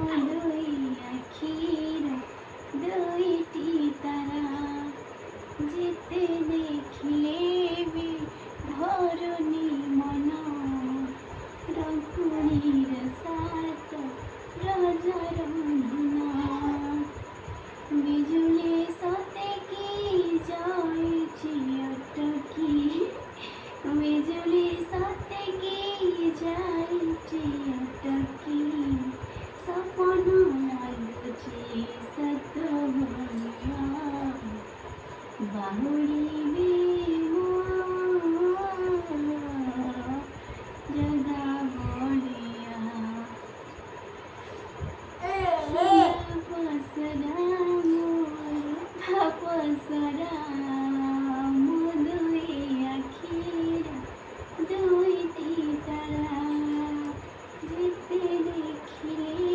দুই আখির দুইটি তারা যেতে দেখিলে ধরণী মন রঘুণীর সাত রাজার মহিমা বিজুলি সতে কি যাইছি অটকি বিজুলি সতে কি যাইছি অটকি সপন লাগুছি সত ভয়া বাহুড়িবে জগা বড়িয়া পসরা দুই আখির দুইটি তারা যেতে দেখিলে